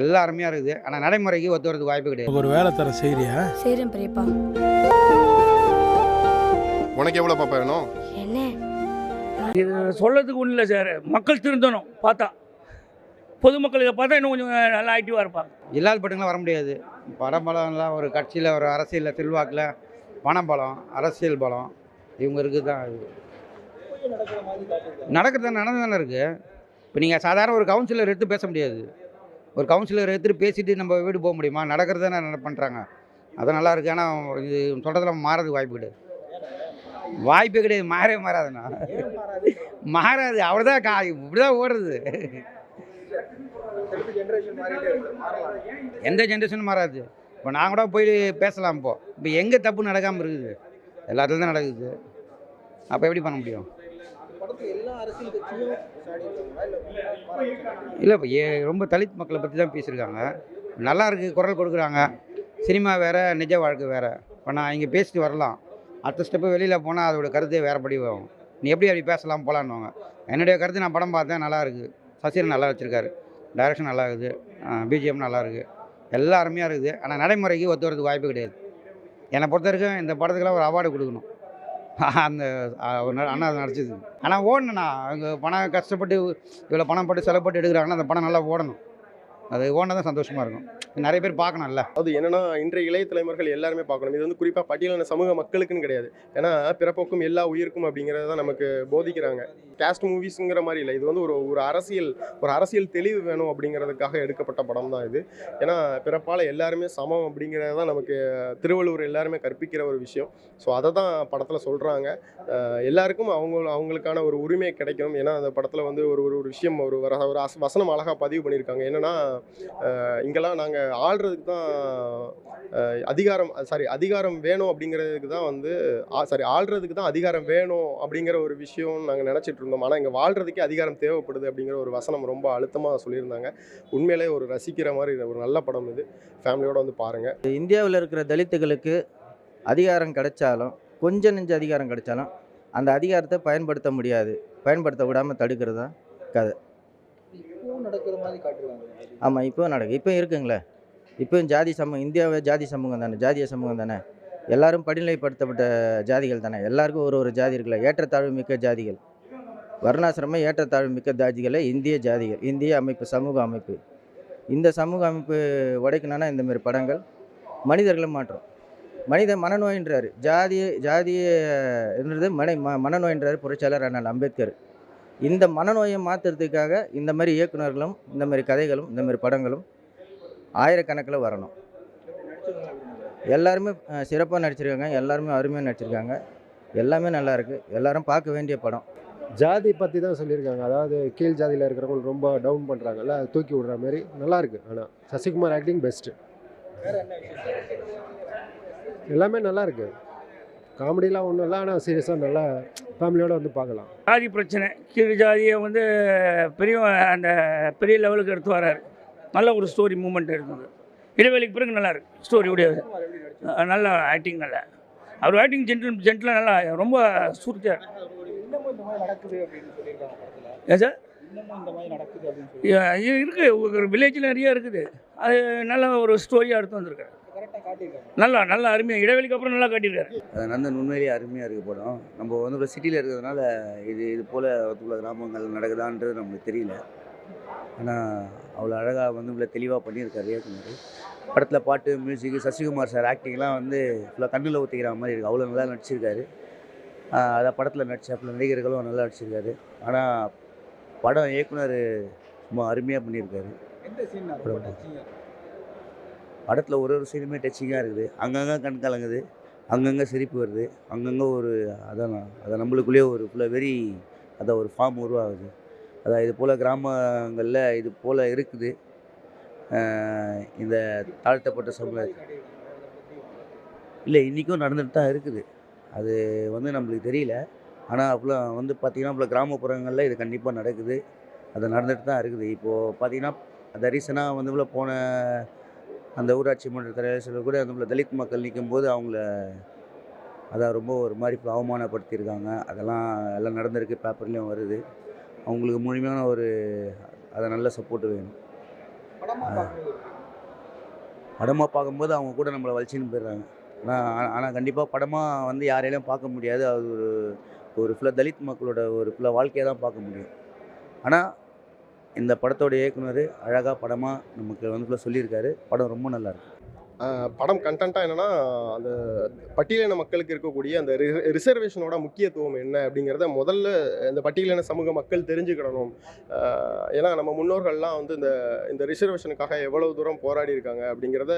எல்லாம் அருமையாக இருக்குது. ஆனால் நடைமுறைக்கு ஒத்து வரதுக்கு வாய்ப்பு கிடையாது. ஒரு வேலை தர செய்றியா? செய்கிறேன் பெரியப்பா. உனக்கு எவ்வளோ பாப்பா வேணும்? என்ன இது சொல்கிறதுக்கு ஒன்றும் இல்லை சார். மக்கள் திருந்தணும். பார்த்தா பொதுமக்கள் இதை பார்த்தா இன்னும் கொஞ்சம் நல்லா ஆக்டிவாக இருப்பாங்க. இல்லாத பட்டங்களாம் வர முடியாது. பலம்லாம் ஒரு கட்சியில் ஒரு அரசியலில் செல்வாக்கில் பணம் பலம், அரசியல் பலம் இவங்க இருக்குது தான். நடக்கிறது நடந்து தானே இருக்குது. இப்போ நீங்கள் சாதாரண ஒரு கவுன்சிலர் எடுத்து பேச முடியாது. ஒரு கவுன்சிலர் எடுத்துகிட்டு பேசிட்டு நம்ம வீடு போக முடியுமா? நடக்கிறது தானே பண்ணுறாங்க. அது நல்லா இருக்குது. ஆனால் இது சொல்கிறதுல மாறதுக்கு வாய்ப்பு கிடையாது. வாய்ப்பே கிடையாது. மாறவே மாறாதுண்ணா. மாறாது. அவ்வளோதான் இப்படி தான் ஓடுறது. எந்த ஜென்ரேஷனும் மாறாது. இப்போ நான் கூட போய் பேசலாம். இப்போ எங்கே தப்பு நடக்காமல் இருக்குது? எல்லாத்துலையும் தான் நடக்குது. அப்போ எப்படி பண்ண முடியும்? இல்லை இப்போ ரொம்ப தலித் மக்களை பற்றி தான் பேசியிருக்காங்க. நல்லா இருக்குது, குரல் கொடுக்குறாங்க. சினிமா வேறு, நிஜ வாழ்க்கை வேறு. இப்போ நான் இங்கே பேசிட்டு வரலாம், அடுத்த ஸ்டெப்பு வெளியில் போனால் அதோட கருத்தே வேறுபடி வரும். நீ எப்படி அப்படி பேசலாம் போகலான்னுவாங்க. என்னுடைய கருத்து நான் படம் பார்த்தேன், நல்லா இருக்குது. சசிரன் நல்லா வச்சுருக்காரு, டைரக்ஷன் நல்லா இருக்குது, பிஜிஎம் நல்லா இருக்குது, எல்லாம் அருமையாக இருக்குது. ஆனால் நடைமுறைக்கு ஒத்து வரதுக்கு வாய்ப்பு கிடையாது. என்னை பொறுத்த வரைக்கும் இந்த படத்துக்கெல்லாம் ஒரு அவார்டு கொடுக்கணும். அந்த அண்ணா அதை நடிச்சது. ஆனால் ஓடணுண்ணா. அவங்க பணம் கஷ்டப்பட்டு இவ்வளோ பணம் போட்டு செலவு போட்டு எடுக்கிறாங்கன்னா அந்த படம் நல்லா ஓடணும். அது ஓடினா தான் சந்தோஷமாக இருக்கும். நிறைய பேர் பார்க்கணும்ல. அது என்னன்னா, இன்றைய இளைய தலைமுறைகள் எல்லாருமே பார்க்கணும். இது வந்து குறிப்பாக பட்டியலான சமூக மக்களுக்குன்னு கிடையாது. ஏன்னா பிறப்போக்கும் எல்லா உயிருக்கும் அப்படிங்கிறத தான் நமக்கு போதிக்கிறாங்க. கேஸ்ட் மூவிஸுங்கிற மாதிரி இல்லை. இது வந்து ஒரு அரசியல் தெளிவு வேணும் அப்படிங்கிறதுக்காக எடுக்கப்பட்ட படம் தான் இது. ஏன்னா பிறப்பால் எல்லாருமே சமம் அப்படிங்கிறது தான் நமக்கு திருவள்ளுவர் எல்லாருமே கற்பிக்கிற ஒரு விஷயம். ஸோ அதை தான் படத்தில் சொல்கிறாங்க. எல்லாருக்கும் அவங்களுக்கான ஒரு உரிமை கிடைக்கும். ஏன்னா அந்த படத்தில் வந்து ஒரு விஷயம் ஒரு வசனம் அழகாக பதிவு பண்ணியிருக்காங்க. என்னென்னா, இங்கெல்லாம் நாங்கள் ஆள்றதுக்கு தான் அதிகாரம் வேணும் அப்படிங்கிறதுக்கு தான் வந்து ஆள்றதுக்கு தான் அதிகாரம் வேணும் அப்படிங்கிற ஒரு விஷயம் நாங்கள் நினச்சிட்டு இருந்தோம். ஆனால் இங்கே வாழ்கிறதுக்கே அதிகாரம் தேவைப்படுது அப்படிங்கிற ஒரு வசனம் ரொம்ப அழுத்தமாக சொல்லியிருந்தாங்க. உண்மையிலே ஒரு ரசிக்கிற மாதிரி ஒரு நல்ல படம் இது. ஃபேமிலியோடு வந்து பாருங்கள். இந்தியாவில் இருக்கிற தலித்துகளுக்கு அதிகாரம் கிடைச்சாலும், கொஞ்சம் நெஞ்ச அதிகாரம் கிடைச்சாலும் அந்த அதிகாரத்தை பயன்படுத்த முடியாது. பயன்படுத்த விடாமல் தடுக்கிறது தான் கதை. ஆமாம், இப்போ நடக்குது. இப்போ இருக்குங்களே. இப்போ ஜாதி சமூகம், இந்தியாவை ஜாதி சமூகம் தானே, ஜாதிய சமூகம் தானே. எல்லாரும் படிநிலைப்படுத்தப்பட்ட ஜாதிகள் தானே. எல்லாருக்கும் ஒரு ஜாதி இருக்குல்ல. ஏற்றத்தாழ்வு மிக்க ஜாதிகள், வர்ணாசிரம ஏற்றத்தாழ்வு மிக்க ஜாதிகளை இந்திய ஜாதிகள், இந்திய அமைப்பு, சமூக அமைப்பு. இந்த சமூக அமைப்பு உடைக்கணும்னா இந்தமாரி படங்கள் மனிதர்களை மாற்றும். மனித மனநோயின்றார். ஜாதிய என்றது மனநோயின்றார் புரட்சியாளர் அண்ணல் அம்பேத்கர். இந்த மனநோயை மாற்றுறதுக்காக இந்த மாதிரி இயக்குநர்களும், இந்த மாதிரி கதைகளும், இந்த மாதிரி படங்களும் ஆயிரக்கணக்கில் வரணும். எல்லாருமே சிறப்பாக நடிச்சிருக்காங்க. எல்லாருமே அருமையாக நடிச்சிருக்காங்க. எல்லாமே நல்லாயிருக்கு. எல்லாரும் பார்க்க வேண்டிய படம். ஜாதி பற்றி தான் சொல்லியிருக்காங்க. அதாவது கீழ் ஜாதியில் இருக்கிறவங்க ரொம்ப டவுன் பண்ணுறாங்கல்ல, அது தூக்கி விடுற மாதிரி நல்லாயிருக்கு. ஆனால் சசிகுமார் ஆக்டிங் பெஸ்ட்டு. எல்லாமே நல்லாயிருக்கு. காமெடிலாம் ஒன்றும் இல்லை, ஆனால் சீரியஸாக நல்லா ஃபேமிலியோடு வந்து பார்க்கலாம். ஜாதி பிரச்சனை, கீழ் ஜாதியை வந்து பெரிய லெவலுக்கு எடுத்து வராரு. நல்ல ஒரு ஸ்டோரி மூமெண்ட் இருந்தது. இடைவெளிக்கு பிறகு நல்லா இருக்கு ஸ்டோரி உடையது. நல்ல ஆக்டிங். நல்லா அவர் ஆக்டிங் ஜென்டிலாக நல்லா ரொம்ப சூர்த்தியாக ஏன் சார் இருக்குது. ஒரு வில்லேஜில் நிறையா இருக்குது. அது நல்ல ஒரு ஸ்டோரியாக எடுத்து வந்திருக்காரு. நல்லா அருமையாக இடைவெளிக்கு அப்புறம் நல்லா காட்டியிருக்காரு. அது நல்ல உண்மையிலேயே அருமையாக இருக்குது படம். நம்ம வந்து இப்போ சிட்டியில் இருக்கிறதுனால இது போல் உள்ள கிராமங்கள் நடக்குதான்றது நம்மளுக்கு தெரியல. ஆனால் அவ்வளோ அழகாக வந்து இவ்வளோ தெளிவாக பண்ணியிருக்காரு இயக்குனர். படத்தில் பாட்டு, மியூசிக்கு, சசிகுமார் சார் ஆக்டிங்லாம் வந்து ஃபுல்லாக கண்ணில் ஊற்றிக்கிற மாதிரி இருக்குது. அவ்வளோ நல்லா நடிச்சிருக்காரு. அதை படத்தில் நடித்த நடிகர்களும் நல்லா நடிச்சிருக்காரு. ஆனால் படம் இயக்குனர் ரொம்ப அருமையாக பண்ணியிருக்காரு. படத்தில் ஒரு சீனுமே டச்சிங்காக இருக்குது. அங்கங்கே கண் கலங்குது, அங்கங்கே சிரிப்பு வருது, அங்கங்கே அதை நம்மளுக்குள்ளேயே ஒரு ஃபுல்லாக வெறி, அதை ஒரு ஃபார்ம் உருவாகுது. அதான் இது போல் கிராமங்களில் இது போல் இருக்குது. இந்த தாழ்த்தப்பட்ட சமுதாயம் இல்லை, இன்றைக்கும் நடந்துட்டு தான் இருக்குது. அது வந்து நம்மளுக்கு தெரியல. ஆனால் அப்போலாம் வந்து பார்த்திங்கன்னா இப்போ கிராமப்புறங்களில் இது கண்டிப்பாக நடக்குது. அது நடந்துட்டு தான் இருக்குது. இப்போது பார்த்திங்கன்னா அந்த ரீசனாக வந்து இவ்வளோ போன அந்த ஊராட்சி மன்ற தலைவர் கூட அந்த தலித் மக்கள் நிற்கும்போது அவங்கள அதான் ரொம்ப ஒரு மாதிரி அவமானப்படுத்தியிருக்காங்க. அதெல்லாம் எல்லாம் நடந்திருக்கு, பேப்பர்லேயும் வருது. அவங்களுக்கு முழுமையான அதை நல்ல சப்போர்ட் வேணும். படமாக பார்க்கும்போது அவங்க கூட நம்மளை வலிச்சின்னு போயிடுறாங்க. ஆனால் கண்டிப்பாக படமாக வந்து யாரையும் பார்க்க முடியாது. அது ஒரு ஃபுல்லாக தலித் மக்களோட ஒரு ஃபுல்லாக வாழ்க்கையை தான் பார்க்க முடியும். ஆனால் இந்த படத்தோட இயக்குனர் அழகாக படமாக நமக்கு வந்து ஃபுல்லாக சொல்லியிருக்காரு. படம் ரொம்ப நல்லாயிருக்கு. படம் கண்டென்ட்டாக என்னென்னா, அந்த பட்டியலின மக்களுக்கு இருக்கக்கூடிய அந்த ரிசர்வேஷனோட முக்கியத்துவம் என்ன அப்படிங்கிறத முதல்ல இந்த பட்டியலின சமூக மக்கள் தெரிஞ்சுக்கிடணும். ஏன்னா நம்ம முன்னோர்கள்லாம் வந்து இந்த ரிசர்வேஷனுக்காக எவ்வளவு தூரம் போராடி இருக்காங்க அப்படிங்கிறத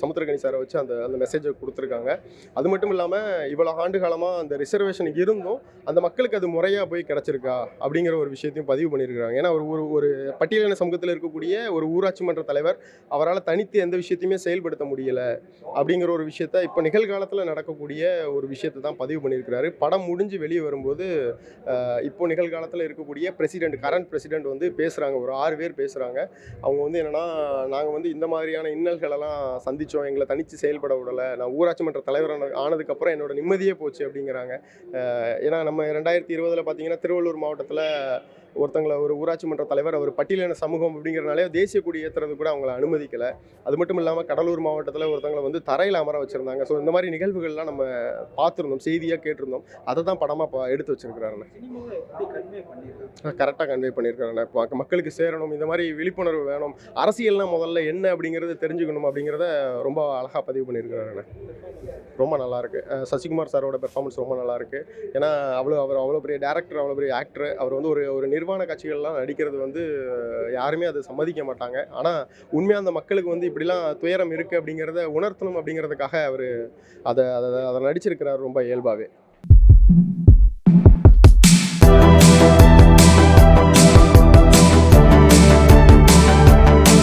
சமுத்திரக்கனி சாரை வச்சு அந்த மெசேஜை கொடுத்துருக்காங்க. அது மட்டும் இல்லாமல் இவ்வளோ ஆண்டு காலமாக அந்த ரிசர்வேஷன் இருந்தும் அந்த மக்களுக்கு அது முறையாக போய் கிடச்சிருக்கா அப்படிங்கிற ஒரு விஷயத்தையும் பதிவு பண்ணியிருக்காங்க. ஏன்னா ஒரு பட்டியலின சமூகத்தில் இருக்கக்கூடிய ஒரு ஊராட்சி மன்ற தலைவர் அவரால் தனித்து எந்த விஷயத்தையுமே செயல்படுத்த முடியல அப்படிங்கிற ஒரு விஷயத்த இப்போ நிகழ்காலத்தில் நடக்கக்கூடிய ஒரு விஷயத்தை தான் பதிவு பண்ணியிருக்கிறாரு. படம் முடிஞ்சு வெளியே வரும்போது இப்போ நிகழ்காலத்தில் இருக்கக்கூடிய கரண்ட் பிரசிடென்ட் வந்து பேசுகிறாங்க. ஒரு 6 பேர் பேசுகிறாங்க. அவங்க வந்து என்னென்னா, நாங்கள் வந்து இந்த மாதிரியான இன்னல்களெல்லாம் சந்தித்தோம், எங்களை தனித்து செயல்பட விடலை, நான் ஊராட்சி மன்ற தலைவர் ஆனதுக்கப்புறம் என்னோட நிம்மதியே போச்சு அப்படிங்கிறாங்க. ஏன்னா நம்ம 2020 பார்த்தீங்கன்னா திருவள்ளூர் மாவட்டத்தில் ஒருத்தங்களை ஒரு ஊராட்சி மன்ற தலைவர் அவர் பட்டியலின சமூகம் அப்படிங்கிறனாலே தேசிய கொடி ஏற்றுறது கூட அவங்கள அனுமதிக்கலை. அது மட்டும் இல்லாமல் கடலூர் மாவட்டத்தில் ஒருத்தங்களை வந்து தரையில் அமர வச்சுருந்தாங்க. ஸோ இந்த மாதிரி நிகழ்வுகள்லாம் நம்ம பார்த்துருந்தோம், செய்தியாக கேட்டிருந்தோம். அதை தான் படமாக எடுத்து வச்சுருக்கிறாருண்ணே. கரெக்டாக கன்வே பண்ணியிருக்காருண்ணே. இப்போ மக்களுக்கு சேரணும், இந்த மாதிரி விழிப்புணர்வு வேணும், அரசியல்னால் முதல்ல என்ன அப்படிங்கிறத தெரிஞ்சுக்கணும் அப்படிங்கிறத ரொம்ப அழகாக பதிவு பண்ணியிருக்கிறாருண்ணே. ரொம்ப நல்லாயிருக்கு. சசிகுமார் சாரோட பெர்ஃபார்மன்ஸ் ரொம்ப நல்லாயிருக்கு. ஏன்னா அவர் அவ்வளோ பெரிய டேரக்டர், அவ்வளோ பெரிய ஆக்டர். அவர் வந்து ஒரு நிர்வாண காட்சிகள்லாம் நடிக்கிறது வந்து யாருமே அதை சம்மதிக்க மாட்டாங்க. ஆனால் உண்மையாக அந்த மக்களுக்கு வந்து இப்படிலாம் துயரம் இருக்குது அப்படிங்கிறத உணர்த்தணும் அப்படிங்கிறதுக்காக அவர் அதை நடிச்சிருக்கிறார் ரொம்ப இயல்பாகவே.